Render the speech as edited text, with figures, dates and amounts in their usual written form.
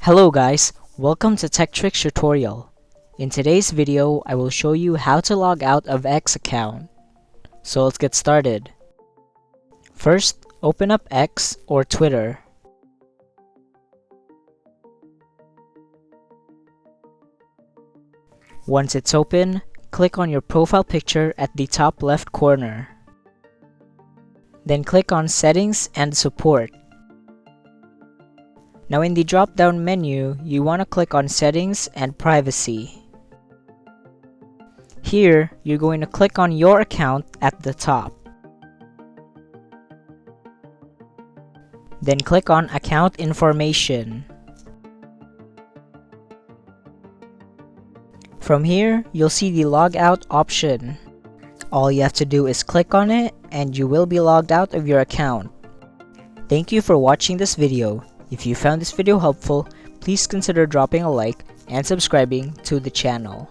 Hello guys, welcome to Tech Tricks tutorial. In today's video, I will show you how to log out of X account. So let's get started. First, open up X or Twitter. Once it's open, click on your profile picture at the top left corner. Then click on Settings and Support. Now in the drop-down menu, you want to click on Settings and Privacy. Here, you're going to click on your account at the top. Then click on Account Information. From here, you'll see the Logout option. All you have to do is click on it and you will be logged out of your account. Thank you for watching this video. If you found this video helpful, please consider dropping a like and subscribing to the channel.